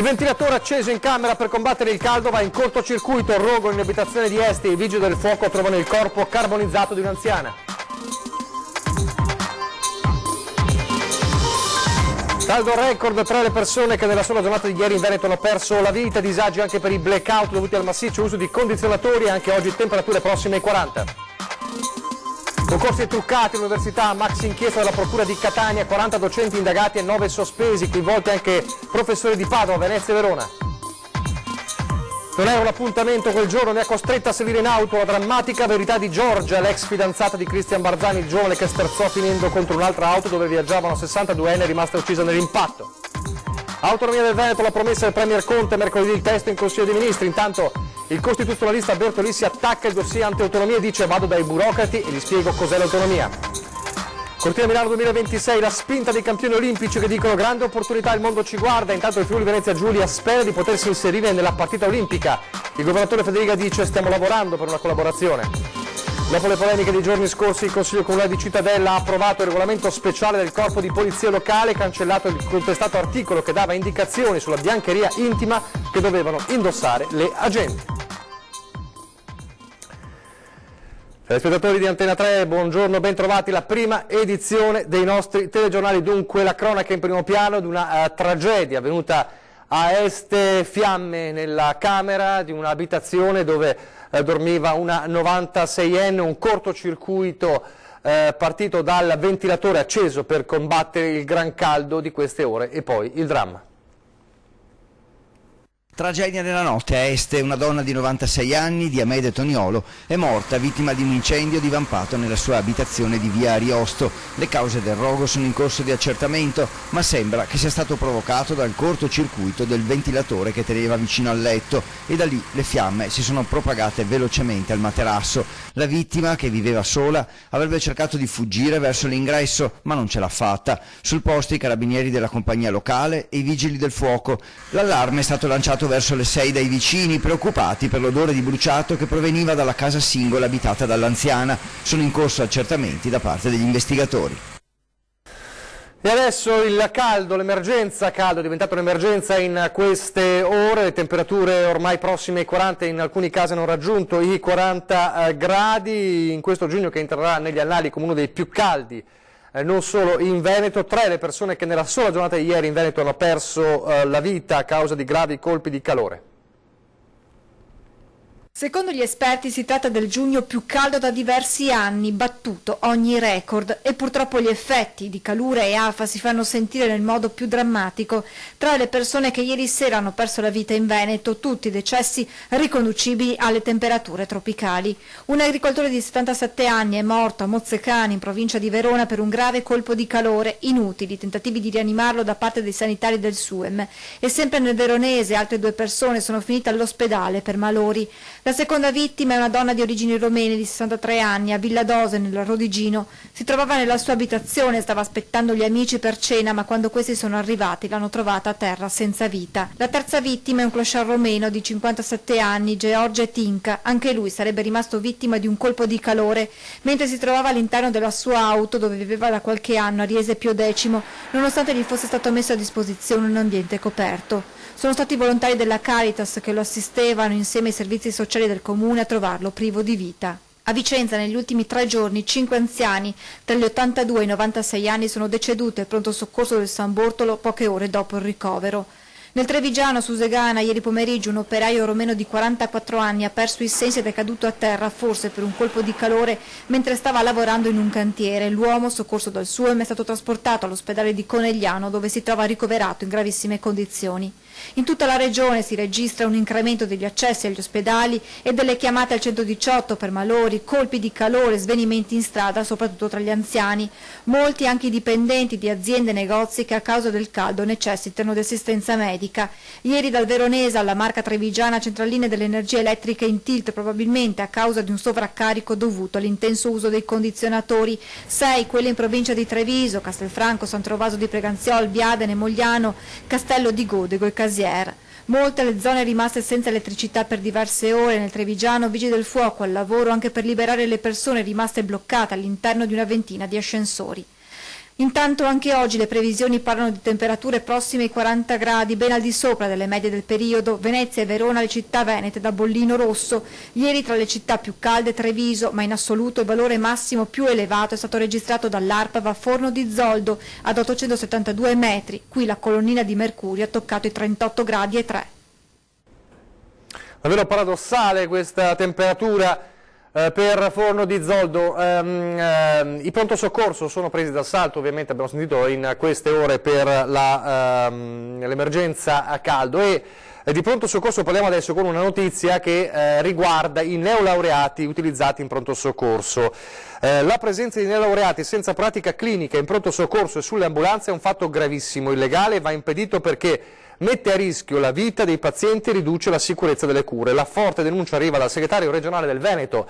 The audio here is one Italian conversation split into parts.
ventilatore acceso in camera per combattere il caldo va in cortocircuito. Rogo in abitazione di Este. I vigili del fuoco trovano il corpo carbonizzato di un'anziana. Caldo record tra le persone che nella sola giornata di ieri in Veneto hanno perso la vita. Disagi anche per i blackout dovuti al massiccio uso di condizionatori. Anche oggi temperature prossime ai 40. Concorsi truccati all'università, max inchiesta della procura di Catania, 40 docenti indagati e 9 sospesi, coinvolti anche professori di Padova, Venezia e Verona. Non è un appuntamento quel giorno, ne ha costretta a salire in auto la drammatica verità di Giorgia, l'ex fidanzata di Cristian Barzani, il giovane che sterzò finendo contro un'altra auto dove viaggiavano 62enne, rimasta uccisa nell'impatto. Autonomia del Veneto, la promessa del Premier Conte, mercoledì il testo in Consiglio dei Ministri. Intanto il costituzionalista Bertolissi attacca il dossier anti-autonomia e dice vado dai burocrati e gli spiego cos'è l'autonomia. Cortina Milano 2026, la spinta dei campioni olimpici che dicono grande opportunità, il mondo ci guarda. Intanto il Friuli Venezia Giulia spera di potersi inserire nella partita olimpica. Il governatore Federica dice stiamo lavorando per una collaborazione. Dopo le polemiche dei giorni scorsi, il Consiglio Comunale di Cittadella ha approvato il regolamento speciale del Corpo di Polizia Locale, cancellato il contestato articolo che dava indicazioni sulla biancheria intima che dovevano indossare le agenti. Telespettatori di Antena 3, buongiorno, ben trovati. La prima edizione dei nostri telegiornali, dunque la cronaca in primo piano di una tragedia avvenuta a Este, fiamme nella camera di un'abitazione dove dormiva una 96enne, un cortocircuito partito dal ventilatore acceso per combattere il gran caldo di queste ore e poi il dramma. Tragedia nella notte a Este, una donna di 96 anni, Diamede Toniolo, è morta vittima di un incendio divampato nella sua abitazione di via Ariosto. Le cause del rogo sono in corso di accertamento, ma sembra che sia stato provocato dal cortocircuito del ventilatore che teneva vicino al letto e da lì le fiamme si sono propagate velocemente al materasso. La vittima, che viveva sola, avrebbe cercato di fuggire verso l'ingresso, ma non ce l'ha fatta. Sul posto i carabinieri della compagnia locale e i vigili del fuoco. L'allarme è stato lanciato verso le 6 dai vicini, preoccupati per l'odore di bruciato che proveniva dalla casa singola abitata dall'anziana. Sono in corso accertamenti da parte degli investigatori. E adesso il caldo, l'emergenza caldo è diventata un'emergenza in queste ore, le temperature ormai prossime ai 40, in alcuni casi hanno raggiunto i 40 gradi, in questo giugno che entrerà negli annali come uno dei più caldi. Non solo in Veneto, 3 le persone che nella sola giornata di ieri in Veneto hanno perso la vita a causa di gravi colpi di calore. Secondo gli esperti si tratta del giugno più caldo da diversi anni, battuto ogni record, e purtroppo gli effetti di calura e afa si fanno sentire nel modo più drammatico. Tra le persone che ieri sera hanno perso la vita in Veneto, tutti decessi riconducibili alle temperature tropicali. Un agricoltore di 77 anni è morto a Mozzecani, in provincia di Verona, per un grave colpo di calore. Inutili tentativi di rianimarlo da parte dei sanitari del SUEM. E sempre nel Veronese altre 2 persone sono finite all'ospedale per malori. La seconda vittima è una donna di origini romene di 63 anni, a Villadose, nel Rodigino. Si trovava nella sua abitazione, stava aspettando gli amici per cena, ma quando questi sono arrivati l'hanno trovata a terra senza vita. La terza vittima è un clochard romeno di 57 anni, George Tinka. Anche lui sarebbe rimasto vittima di un colpo di calore mentre si trovava all'interno della sua auto dove viveva da qualche anno a Riese Pio X, nonostante gli fosse stato messo a disposizione un ambiente coperto. Sono stati i volontari della Caritas che lo assistevano insieme ai servizi sociali del comune a trovarlo privo di vita. A Vicenza negli ultimi 3 giorni 5 anziani tra gli 82 e i 96 anni sono deceduti al pronto soccorso del San Bortolo poche ore dopo il ricovero. Nel Trevigiano, su Segana, ieri pomeriggio un operaio romeno di 44 anni ha perso i sensi ed è caduto a terra, forse per un colpo di calore, mentre stava lavorando in un cantiere. L'uomo, soccorso dal SUEM, è stato trasportato all'ospedale di Conegliano, dove si trova ricoverato in gravissime condizioni. In tutta la regione si registra un incremento degli accessi agli ospedali e delle chiamate al 118 per malori, colpi di calore, svenimenti in strada, soprattutto tra gli anziani. Molti anche i dipendenti di aziende e negozi che a causa del caldo necessitano di assistenza medica. Ieri dal Veronese alla Marca Trevigiana centraline dell'energia elettrica in tilt, probabilmente a causa di un sovraccarico dovuto all'intenso uso dei condizionatori. 6 quelle in provincia di Treviso, Castelfranco, San Trovaso di Preganziol, Viadene, Mogliano, Castello di Godego e Casier. Molte le zone rimaste senza elettricità per diverse ore. Nel Trevigiano vigili del fuoco al lavoro anche per liberare le persone rimaste bloccate all'interno di una ventina di ascensori. Intanto anche oggi le previsioni parlano di temperature prossime ai 40 gradi, ben al di sopra delle medie del periodo. Venezia e Verona le città venete da bollino rosso. Ieri tra le città più calde Treviso, ma in assoluto il valore massimo più elevato è stato registrato dall'Arpava a Forno di Zoldo ad 872 metri. Qui la colonnina di mercurio ha toccato i 38 gradi e 3. Davvero paradossale questa temperatura per Forno di Zoldo. I pronto soccorso sono presi d'assalto, ovviamente abbiamo sentito in queste ore per l'emergenza a caldo, e di pronto soccorso parliamo adesso con una notizia che riguarda i neolaureati utilizzati in pronto soccorso. La presenza di neolaureati senza pratica clinica in pronto soccorso e sulle ambulanze è un fatto gravissimo, illegale, e va impedito perché mette a rischio la vita dei pazienti e riduce la sicurezza delle cure. La forte denuncia arriva dal segretario regionale del Veneto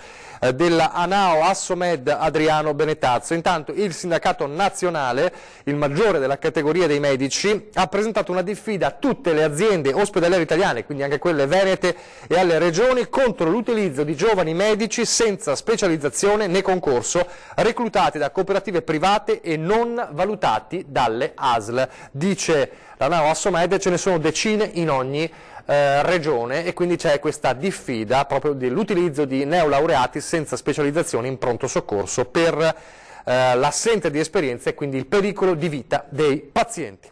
della ANAO Assomed Adriano Benettazzo. Intanto il sindacato nazionale, il maggiore della categoria dei medici, ha presentato una diffida a tutte le aziende ospedaliere italiane, quindi anche quelle venete, e alle regioni contro l'utilizzo di giovani medici senza specializzazione né concorso, reclutati da cooperative private e non valutati dalle ASL. Dice l'ANAO Assomed, ce ne sono decine in ogni regione, e quindi c'è questa diffida proprio dell'utilizzo di neolaureati senza specializzazione in pronto soccorso per l'assenza di esperienza e quindi il pericolo di vita dei pazienti.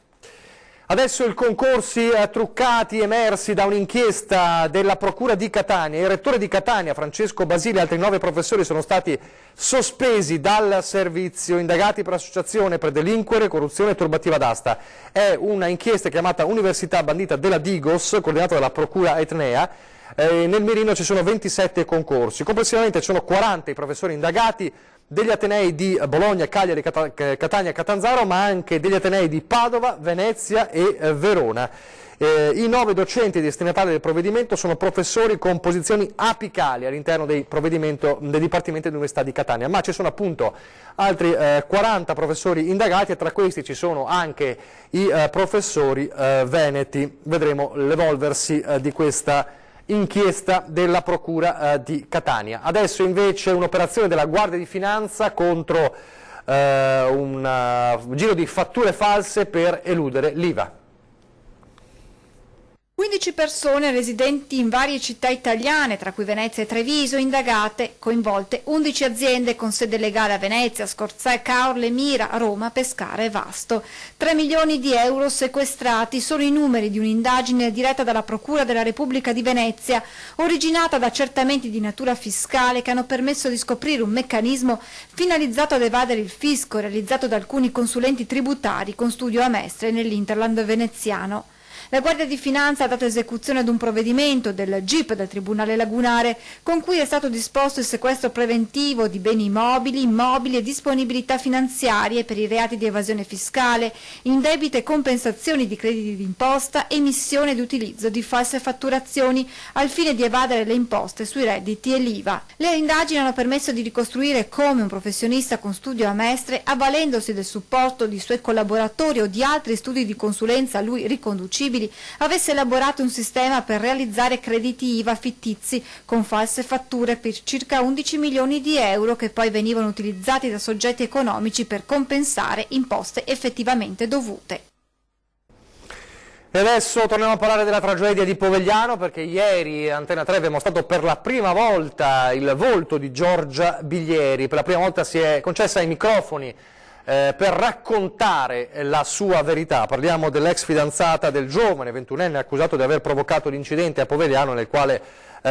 Adesso i concorsi truccati emersi da un'inchiesta della Procura di Catania. Il rettore di Catania, Francesco Basile, e altri 9 professori sono stati sospesi dal servizio, indagati per associazione per delinquere, corruzione e turbativa d'asta. È una inchiesta chiamata Università Bandita della Digos, coordinata dalla Procura Etnea. Nel mirino ci sono 27 concorsi. Complessivamente ci sono 40 i professori indagati, degli atenei di Bologna, Cagliari, Catania e Catanzaro, ma anche degli atenei di Padova, Venezia e Verona. I 9 docenti destinatari del provvedimento sono professori con posizioni apicali all'interno del Dipartimento di Università di Catania, ma ci sono appunto altri 40 professori indagati, e tra questi ci sono anche i professori veneti. Vedremo l'evolversi di questa inchiesta della Procura di Catania. Adesso invece un'operazione della Guardia di Finanza contro un giro di fatture false per eludere l'IVA. 15 persone residenti in varie città italiane, tra cui Venezia e Treviso, indagate, coinvolte 11 aziende con sede legale a Venezia, Scorzè, Caorle, Mira, Roma, Pescara e Vasto. 3 milioni di euro sequestrati sono i numeri di un'indagine diretta dalla Procura della Repubblica di Venezia, originata da accertamenti di natura fiscale che hanno permesso di scoprire un meccanismo finalizzato ad evadere il fisco, realizzato da alcuni consulenti tributari con studio a Mestre nell'Interland veneziano. La Guardia di Finanza ha dato esecuzione ad un provvedimento del GIP del Tribunale Lagunare con cui è stato disposto il sequestro preventivo di beni mobili, immobili e disponibilità finanziarie per i reati di evasione fiscale, indebite compensazioni di crediti d'imposta, emissione ed utilizzo di false fatturazioni al fine di evadere le imposte sui redditi e l'IVA. Le indagini hanno permesso di ricostruire come un professionista con studio a Mestre, avvalendosi del supporto di suoi collaboratori o di altri studi di consulenza a lui riconducibili, avesse elaborato un sistema per realizzare crediti IVA fittizi con false fatture per circa 11 milioni di euro che poi venivano utilizzati da soggetti economici per compensare imposte effettivamente dovute. E adesso torniamo a parlare della tragedia di Povegliano, perché ieri a Antena 3 abbiamo mostrato per la prima volta il volto di Giorgia Biglieri. Per la prima volta si è concessa ai microfoni per raccontare la sua verità. Parliamo dell'ex fidanzata del giovane 21enne accusato di aver provocato l'incidente a Povegliano nel quale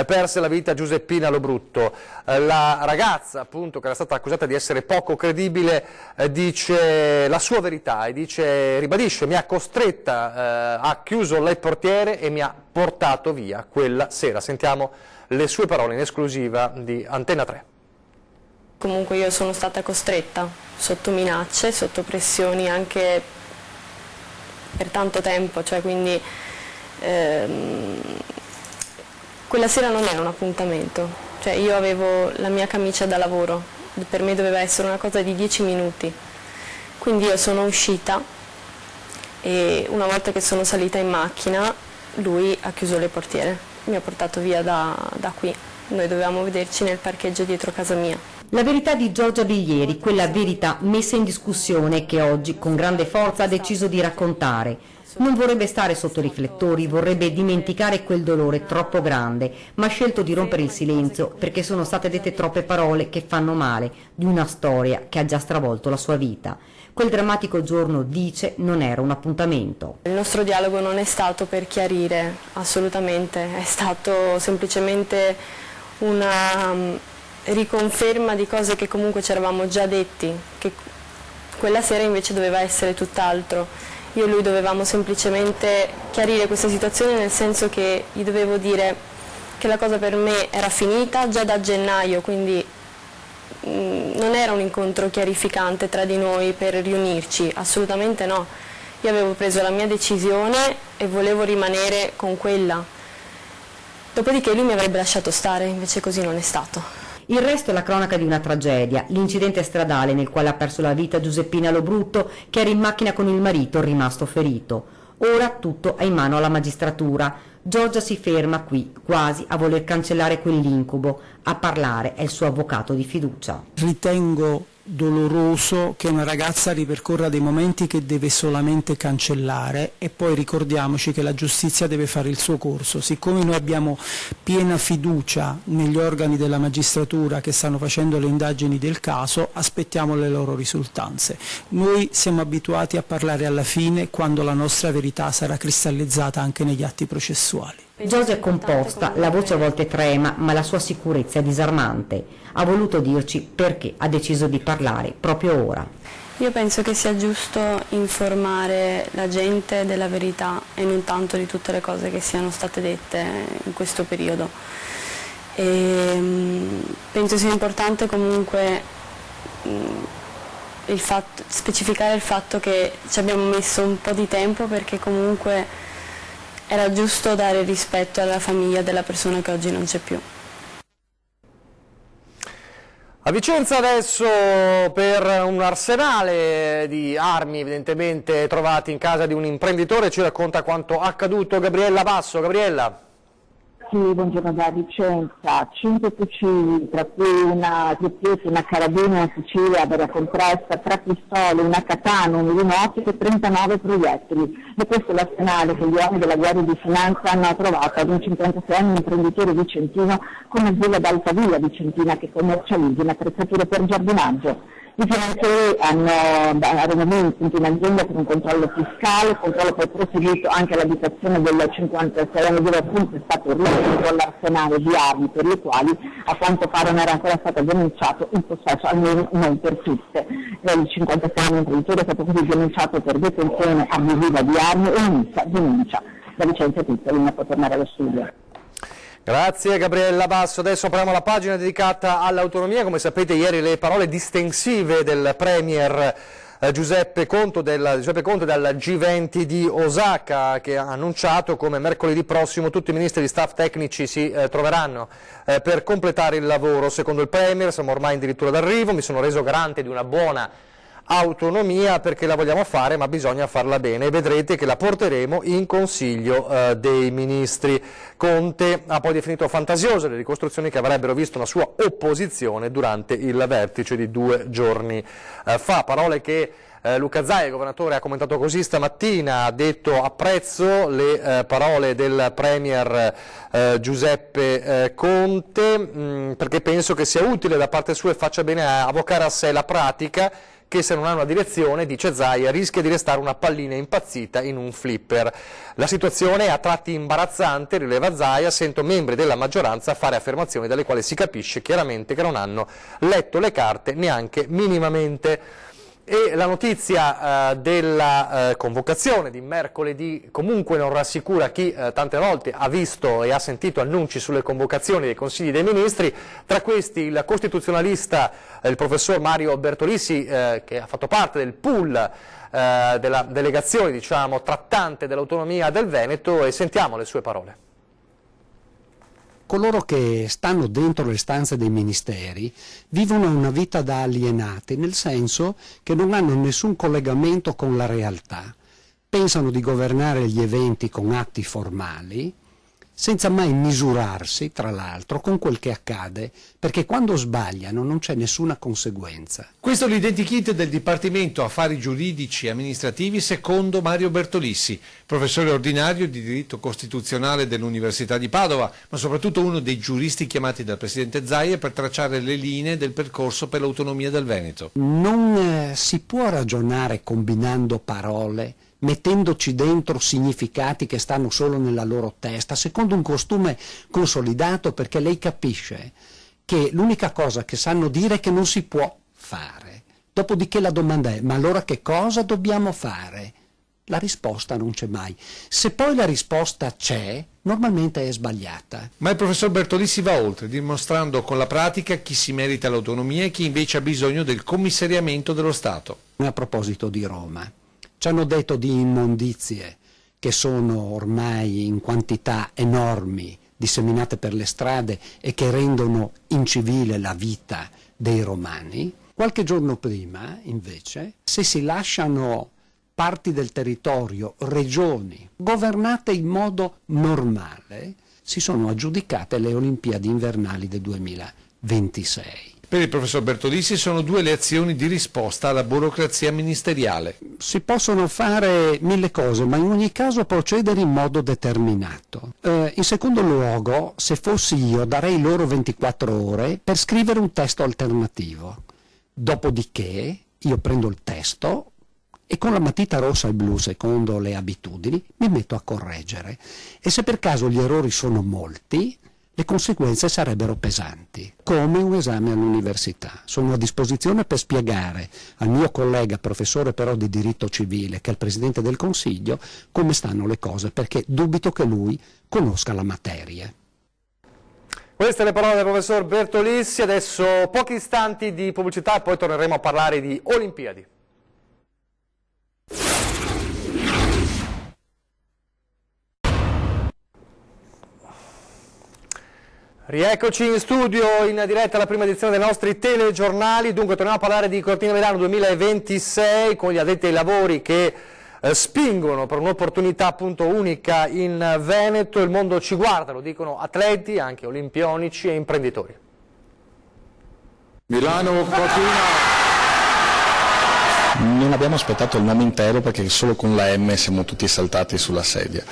perse la vita Giuseppina Lobrutto. La ragazza, appunto, che era stata accusata di essere poco credibile, dice la sua verità e ribadisce: mi ha costretta, ha chiuso il portiere e mi ha portato via quella sera. Sentiamo le sue parole in esclusiva di Antena 3. Comunque io sono stata costretta, sotto minacce, sotto pressioni anche per tanto tempo, cioè quindi quella sera non era un appuntamento, cioè io avevo la mia camicia da lavoro, per me doveva essere una cosa di 10 minuti, quindi io sono uscita e una volta che sono salita in macchina lui ha chiuso le portiere, mi ha portato via da qui, noi dovevamo vederci nel parcheggio dietro casa mia. La verità di Giorgia Biglieri, quella verità messa in discussione che oggi con grande forza ha deciso di raccontare. Non vorrebbe stare sotto riflettori, vorrebbe dimenticare quel dolore troppo grande, ma ha scelto di rompere il silenzio perché sono state dette troppe parole che fanno male di una storia che ha già stravolto la sua vita. Quel drammatico giorno, dice, non era un appuntamento. Il nostro dialogo non è stato per chiarire, assolutamente, è stato semplicemente una riconferma di cose che comunque ci eravamo già detti, che quella sera invece doveva essere tutt'altro. Io e lui dovevamo semplicemente chiarire questa situazione, nel senso che gli dovevo dire che la cosa per me era finita già da gennaio, quindi non era un incontro chiarificante tra di noi per riunirci, assolutamente no. Io avevo preso la mia decisione e volevo rimanere con quella. Dopodiché lui mi avrebbe lasciato stare, invece così non è stato. Il resto è la cronaca di una tragedia, l'incidente stradale nel quale ha perso la vita Giuseppina Lobrutto, che era in macchina con il marito rimasto ferito. Ora tutto è in mano alla magistratura. Giorgia si ferma qui, quasi a voler cancellare quell'incubo. A parlare è il suo avvocato di fiducia. Ritengo doloroso che una ragazza ripercorra dei momenti che deve solamente cancellare, e poi ricordiamoci che la giustizia deve fare il suo corso. Siccome noi abbiamo piena fiducia negli organi della magistratura che stanno facendo le indagini del caso, aspettiamo le loro risultanze. Noi siamo abituati a parlare alla fine, quando la nostra verità sarà cristallizzata anche negli atti processuali. Giorgia è composta, la voce a volte trema, ma la sua sicurezza è disarmante. Ha voluto dirci perché ha deciso di parlare proprio ora. Io penso che sia giusto informare la gente della verità e non tanto di tutte le cose che siano state dette in questo periodo. Penso sia importante comunque specificare il fatto che ci abbiamo messo un po' di tempo, perché comunque era giusto dare rispetto alla famiglia della persona che oggi non c'è più. A Vicenza adesso, per un arsenale di armi evidentemente trovati in casa di un imprenditore, ci racconta quanto accaduto Gabriella Basso. Gabriella. Sì, buongiorno da Vicenza. 5 fucili, tra cui una trippietta, una carabina, una fucile ad aria compressa, 3 pistole, una katana, un linottico e 39 proiettili. E questo è l'arsenale che gli uomini della Guardia di Finanza hanno trovato ad un 56enne imprenditore vicentino con azienda d'Altavia Vicentina che commercializza in attrezzature per giardinaggio. I finanzieri erano venuti in azienda per un controllo fiscale, il controllo poi proseguito anche all'abitazione del 56enne, dove appunto è stato ricevuto l'arsenale di armi per le quali a quanto pare non era ancora stato denunciato in possesso, almeno non per tutte. Il 56enne imprenditore è stato così denunciato per detenzione abusiva di armi e inizia denuncia. Da Vicenza è tutto, Lina può tornare allo studio. Grazie Gabriella Basso. Adesso apriamo la pagina dedicata all'autonomia. Come sapete, ieri le parole distensive del Premier Giuseppe Conte dal G20 di Osaka, che ha annunciato come mercoledì prossimo tutti i ministri di staff tecnici si troveranno per completare il lavoro. Secondo il Premier siamo ormai addirittura d'arrivo, mi sono reso garante di una buona autonomia perché la vogliamo fare, ma bisogna farla bene, e vedrete che la porteremo in Consiglio dei Ministri. Conte ha poi definito fantasiose le ricostruzioni che avrebbero visto una sua opposizione durante il vertice di 2 giorni fa, parole che Luca Zaia, il governatore, ha commentato così stamattina. Ha detto: apprezzo le parole del Premier Giuseppe Conte perché penso che sia utile da parte sua e faccia bene a avvocare a sé la pratica, che se non ha una direzione, dice Zaia, rischia di restare una pallina impazzita in un flipper. La situazione è a tratti imbarazzante, rileva Zaia, sento membri della maggioranza fare affermazioni dalle quali si capisce chiaramente che non hanno letto le carte neanche minimamente. E la notizia della convocazione di mercoledì comunque non rassicura chi tante volte ha visto e ha sentito annunci sulle convocazioni dei Consigli dei Ministri, tra questi il costituzionalista, il professor Mario Bertolissi, che ha fatto parte del pool della delegazione, diciamo, trattante dell'autonomia del Veneto, e sentiamo le sue parole. Coloro che stanno dentro le stanze dei ministeri vivono una vita da alienati, nel senso che non hanno nessun collegamento con la realtà. Pensano di governare gli eventi con atti formali senza mai misurarsi, tra l'altro, con quel che accade, perché quando sbagliano non c'è nessuna conseguenza. Questo è l'identikit del Dipartimento Affari Giuridici e Amministrativi secondo Mario Bertolissi, professore ordinario di diritto costituzionale dell'Università di Padova, ma soprattutto uno dei giuristi chiamati dal Presidente Zaia per tracciare le linee del percorso per l'autonomia del Veneto. Non si può ragionare combinando parole, mettendoci dentro significati che stanno solo nella loro testa, secondo un costume consolidato, perché lei capisce che l'unica cosa che sanno dire è che non si può fare. Dopodiché la domanda è: ma allora che cosa dobbiamo fare? La risposta non c'è mai. Se poi la risposta c'è, normalmente è sbagliata. Ma il professor Bertolissi va oltre, dimostrando con la pratica chi si merita l'autonomia e chi invece ha bisogno del commissariamento dello Stato. A proposito di Roma, ci hanno detto di immondizie che sono ormai in quantità enormi, disseminate per le strade e che rendono incivile la vita dei romani. Qualche giorno prima, invece, se si lasciano parti del territorio, regioni, governate in modo normale, si sono aggiudicate le Olimpiadi invernali del 2026. Per il professor Bertolissi sono 2 le azioni di risposta alla burocrazia ministeriale. Si possono fare 1000 cose, ma in ogni caso procedere in modo determinato. In secondo luogo, se fossi io, darei loro 24 ore per scrivere un testo alternativo. Dopodiché io prendo il testo e con la matita rossa e blu, secondo le abitudini, mi metto a correggere. E se per caso gli errori sono molti, le conseguenze sarebbero pesanti, come un esame all'università. Sono a disposizione per spiegare al mio collega, professore però di diritto civile, che è il Presidente del Consiglio, come stanno le cose, perché dubito che lui conosca la materia. Queste le parole del professor Bertolissi, adesso pochi istanti di pubblicità e poi torneremo a parlare di Olimpiadi. Rieccoci in studio, in diretta alla prima edizione dei nostri telegiornali. Dunque torniamo a parlare di Cortina Milano 2026 con gli addetti ai lavori che spingono per un'opportunità appunto unica in Veneto. Il mondo ci guarda, lo dicono atleti, anche olimpionici e imprenditori. Milano Cortina. Non abbiamo aspettato il nome intero perché solo con la M siamo tutti saltati sulla sedia.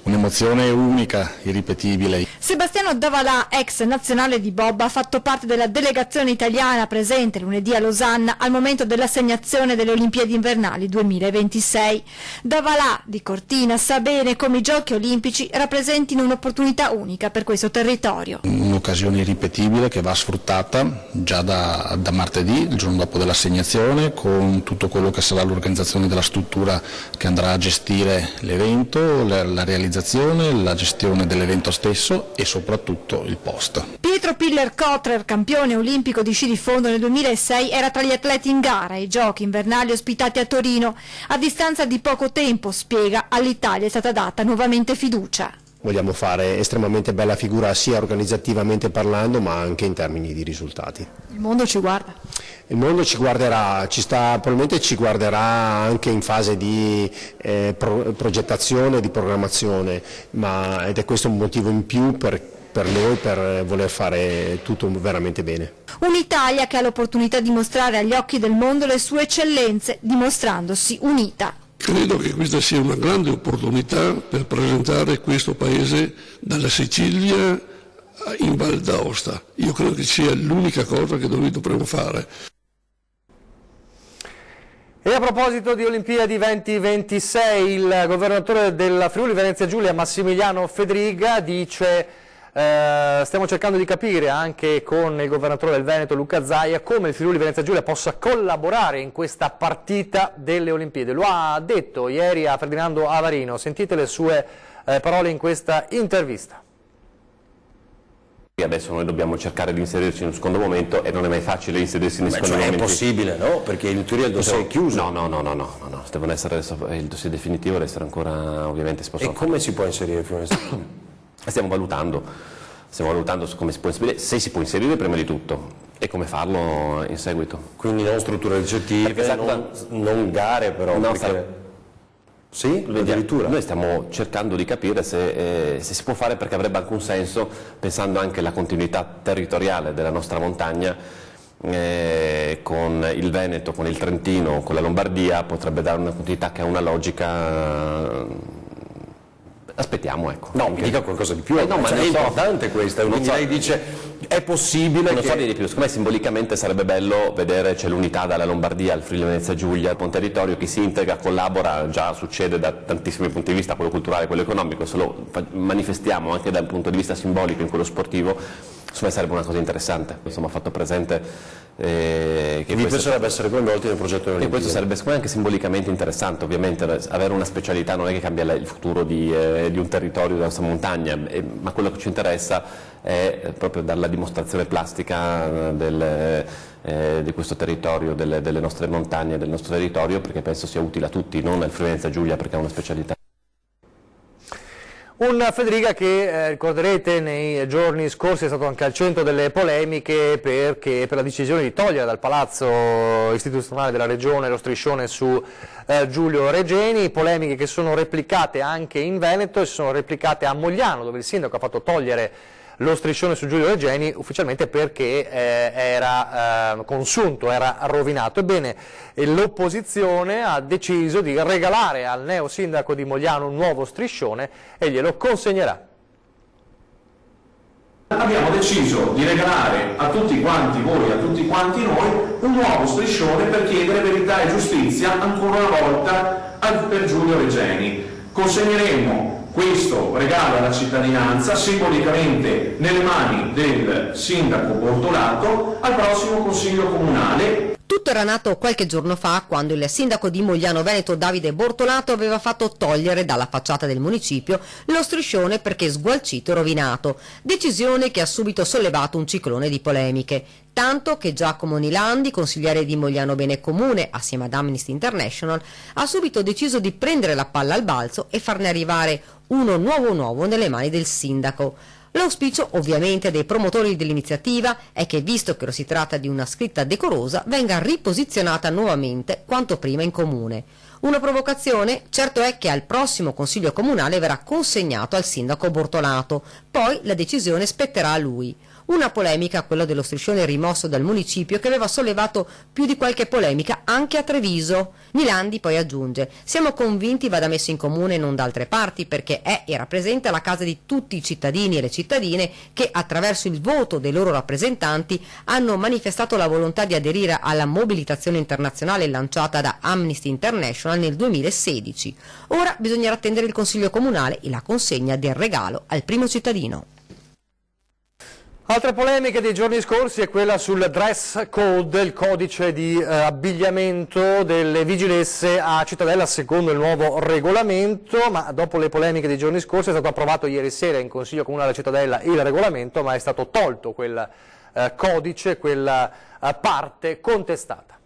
Un'emozione unica, irripetibile. Sebastiano Davalà, ex nazionale di bob, ha fatto parte della delegazione italiana presente lunedì a Losanna al momento dell'assegnazione delle Olimpiadi invernali 2026. Davalà di Cortina sa bene come i Giochi Olimpici rappresentino un'opportunità unica per questo territorio. Un'occasione irripetibile che va sfruttata già da martedì, il giorno dopo dell'assegnazione, con tutto quello che sarà l'organizzazione della struttura che andrà a gestire l'evento, la realizzazione, la gestione dell'evento stesso e soprattutto il post. Pietro Piller-Kotrer, campione olimpico di sci di fondo nel 2006, era tra gli atleti in gara ai Giochi invernali ospitati a Torino. A distanza di poco tempo, spiega, all'Italia è stata data nuovamente fiducia. Vogliamo fare estremamente bella figura sia organizzativamente parlando ma anche in termini di risultati. Il mondo ci guarda. Il mondo ci guarderà, probabilmente ci guarderà anche in fase di progettazione, di programmazione, ed è questo un motivo in più per noi per voler fare tutto veramente bene. Un'Italia che ha l'opportunità di mostrare agli occhi del mondo le sue eccellenze, dimostrandosi unita. Credo che questa sia una grande opportunità per presentare questo paese dalla Sicilia in Val d'Aosta. Io credo che sia l'unica cosa che noi dovremmo fare. E a proposito di Olimpiadi 2026, il governatore della Friuli Venezia Giulia, Massimiliano Fedriga, dice stiamo cercando di capire anche con il governatore del Veneto, Luca Zaia, come il Friuli Venezia Giulia possa collaborare in questa partita delle Olimpiadi. Lo ha detto ieri a Ferdinando Avarino, sentite le sue parole in questa intervista. Adesso noi dobbiamo cercare di inserirci in un secondo momento e non è mai facile inserirsi in secondo momento. È possibile, no? Perché in teoria il dossier è chiuso. No, devono essere il dossier definitivo deve essere ancora ovviamente esposto. E come si può inserire prima? Stiamo valutando su come si può inserire, se si può inserire prima di tutto e come farlo in seguito. Quindi non strutture ricettive, non gare però. No, Sì, addirittura. Noi stiamo cercando di capire se si può fare, perché avrebbe anche un senso, pensando anche alla continuità territoriale della nostra montagna, con il Veneto, con il Trentino, con la Lombardia, potrebbe dare una continuità che ha una logica. Aspettiamo, ecco. No, mi dica qualcosa di più, no, ma è importante questa, quindi lei dice è possibile non che... so di più, secondo me simbolicamente sarebbe bello vedere c'è l'unità dalla Lombardia al Friuli Venezia Giulia, un territorio che si integra, collabora, già succede da tantissimi punti di vista, quello culturale, quello economico, se lo manifestiamo anche dal punto di vista simbolico in quello sportivo, secondo me sarebbe una cosa interessante. Insomma, ha fatto presente che vi piacerebbe essere coinvolti nel progetto delle Olimpiadi. Questo sarebbe secondo me anche simbolicamente interessante. Ovviamente avere una specialità non è che cambia il futuro di un territorio, della nostra montagna, ma quello che ci interessa è proprio dare la dimostrazione plastica di questo territorio, delle nostre montagne, del nostro territorio, perché penso sia utile a tutti, non al Friuli Venezia Giulia perché ha una specialità. Un Federica che ricorderete nei giorni scorsi è stato anche al centro delle polemiche per la decisione di togliere dal palazzo istituzionale della regione lo striscione su Giulio Regeni, polemiche che sono replicate anche in Veneto e sono replicate a Mogliano, dove il sindaco ha fatto togliere lo striscione su Giulio Regeni ufficialmente perché era consunto, era rovinato. Ebbene, l'opposizione ha deciso di regalare al neo sindaco di Mogliano un nuovo striscione e glielo consegnerà. Abbiamo deciso di regalare a tutti quanti voi, a tutti quanti noi, un nuovo striscione per chiedere verità e giustizia ancora una volta per Giulio Regeni. Consegneremo questo regalo alla cittadinanza simbolicamente nelle mani del sindaco Bortolato al prossimo Consiglio Comunale. Tutto era nato qualche giorno fa, quando il sindaco di Mogliano Veneto Davide Bortolato aveva fatto togliere dalla facciata del municipio lo striscione perché sgualcito e rovinato, decisione che ha subito sollevato un ciclone di polemiche. Tanto che Giacomo Nilandi, consigliere di Mogliano Bene Comune, assieme ad Amnesty International, ha subito deciso di prendere la palla al balzo e farne arrivare uno nuovo nelle mani del sindaco. L'auspicio ovviamente dei promotori dell'iniziativa è che, visto che si tratta di una scritta decorosa, venga riposizionata nuovamente quanto prima in comune. Una provocazione? Certo è che al prossimo Consiglio Comunale verrà consegnato al sindaco Bortolato, poi la decisione spetterà a lui. Una polemica, quella dello striscione rimosso dal municipio, che aveva sollevato più di qualche polemica anche a Treviso. Nilandi poi aggiunge: siamo convinti vada messo in comune e non da altre parti, perché è e rappresenta la casa di tutti i cittadini e le cittadine che, attraverso il voto dei loro rappresentanti, hanno manifestato la volontà di aderire alla mobilitazione internazionale lanciata da Amnesty International nel 2016. Ora bisognerà attendere il Consiglio Comunale e la consegna del regalo al primo cittadino. Altre polemiche dei giorni scorsi è quella sul dress code, il codice di abbigliamento delle vigilesse a Cittadella secondo il nuovo regolamento, ma dopo le polemiche dei giorni scorsi è stato approvato ieri sera in Consiglio Comunale a Cittadella il regolamento, ma è stato tolto quel codice, quella parte contestata.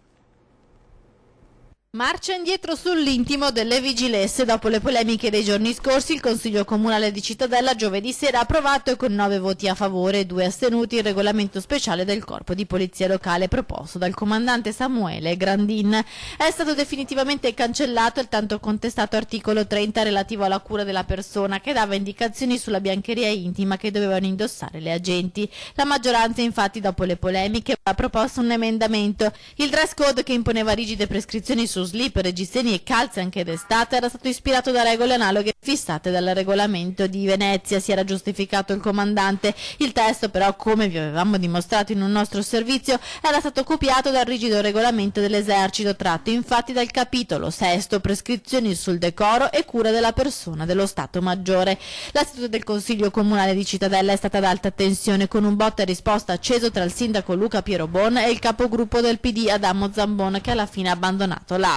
Marcia indietro sull'intimo delle vigilesse. Dopo le polemiche dei giorni scorsi, il Consiglio Comunale di Cittadella giovedì sera ha approvato con 9 voti a favore e 2 astenuti il regolamento speciale del Corpo di Polizia Locale proposto dal comandante Samuele Grandin. È stato definitivamente cancellato il tanto contestato articolo 30 relativo alla cura della persona, che dava indicazioni sulla biancheria intima che dovevano indossare le agenti. La maggioranza infatti, dopo le polemiche, ha proposto un emendamento. Il dress code, che imponeva rigide prescrizioni su slip, reggiseni e calze anche d'estate, era stato ispirato da regole analoghe fissate dal regolamento di Venezia, si era giustificato il comandante. Il testo però, come vi avevamo dimostrato in un nostro servizio, era stato copiato dal rigido regolamento dell'esercito, tratto infatti dal capitolo sesto, prescrizioni sul decoro e cura della persona dello Stato Maggiore. La seduta del Consiglio Comunale di Cittadella è stata ad alta tensione, con un botta e risposta acceso tra il sindaco Luca Pierobon e il capogruppo del PD Adamo Zambon, che alla fine ha abbandonato l'aula.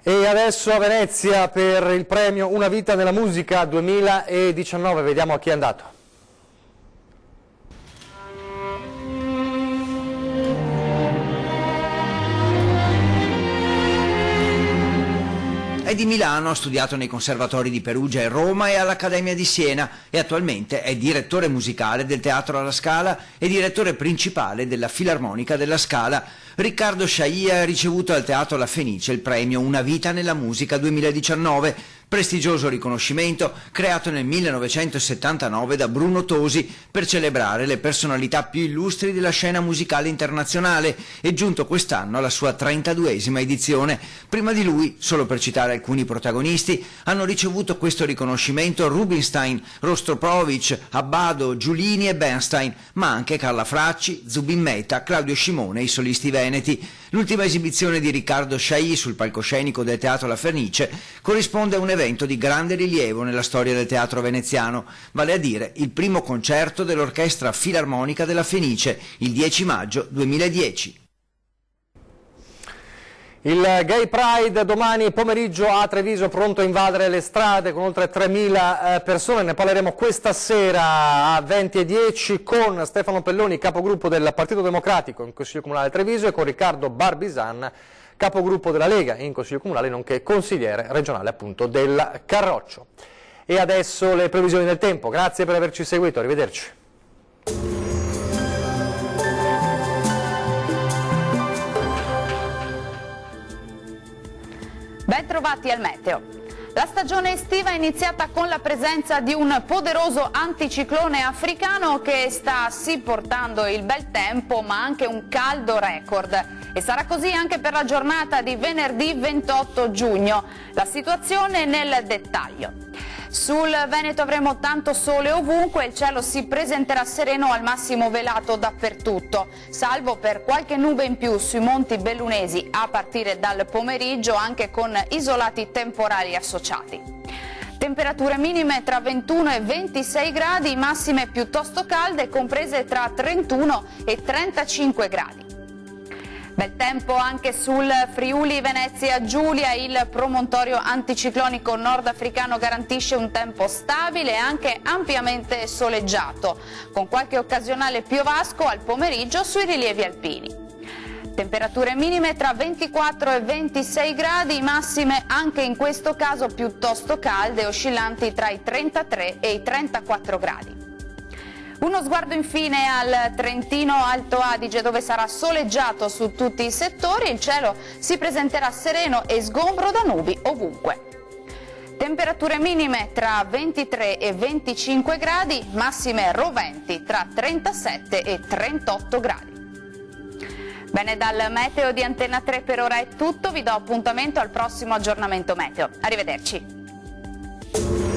E adesso a Venezia per il premio Una vita nella musica 2019, vediamo a chi è andato. È di Milano, ha studiato nei conservatori di Perugia e Roma e all'Accademia di Siena e attualmente è direttore musicale del Teatro alla Scala e direttore principale della Filarmonica della Scala. Riccardo Sciai ha ricevuto al Teatro La Fenice il premio Una vita nella musica 2019, prestigioso riconoscimento creato nel 1979 da Bruno Tosi per celebrare le personalità più illustri della scena musicale internazionale e giunto quest'anno alla sua 32esima edizione. Prima di lui, solo per citare alcuni protagonisti, hanno ricevuto questo riconoscimento Rubinstein, Rostropovich, Abbado, Giulini e Bernstein, ma anche Carla Fracci, Zubin Mehta, Claudio Scimone e i solisti veneti. L'ultima esibizione di Riccardo Sciai sul palcoscenico del Teatro La Fenice corrisponde a un evento di grande rilievo nella storia del teatro veneziano, vale a dire il primo concerto dell'Orchestra Filarmonica della Fenice, il 10 maggio 2010. Il Gay Pride domani pomeriggio a Treviso, pronto a invadere le strade con oltre 3.000 persone. Ne parleremo questa sera a 20:10 con Stefano Pelloni, capogruppo del Partito Democratico in Consiglio Comunale Treviso, e con Riccardo Barbisan, capogruppo della Lega in Consiglio Comunale, nonché consigliere regionale appunto del Carroccio. E adesso le previsioni del tempo. Grazie per averci seguito, arrivederci. Ben trovati al meteo. La stagione estiva è iniziata con la presenza di un poderoso anticiclone africano che sta sì portando il bel tempo ma anche un caldo record. E sarà così anche per la giornata di venerdì 28 giugno. La situazione nel dettaglio. Sul Veneto avremo tanto sole ovunque, il cielo si presenterà sereno, al massimo velato dappertutto, salvo per qualche nube in più sui monti bellunesi a partire dal pomeriggio, anche con isolati temporali associati. Temperature minime tra 21 e 26 gradi, massime piuttosto calde, comprese tra 31 e 35 gradi. Bel tempo anche sul Friuli Venezia Giulia, il promontorio anticiclonico nordafricano garantisce un tempo stabile e anche ampiamente soleggiato, con qualche occasionale piovasco al pomeriggio sui rilievi alpini. Temperature minime tra 24 e 26 gradi, massime anche in questo caso piuttosto calde, oscillanti tra i 33 e i 34 gradi. Uno sguardo infine al Trentino Alto Adige, dove sarà soleggiato su tutti i settori, il cielo si presenterà sereno e sgombro da nubi ovunque. Temperature minime tra 23 e 25 gradi, massime roventi tra 37 e 38 gradi. Bene, dal meteo di Antenna 3 per ora è tutto, vi do appuntamento al prossimo aggiornamento meteo. Arrivederci.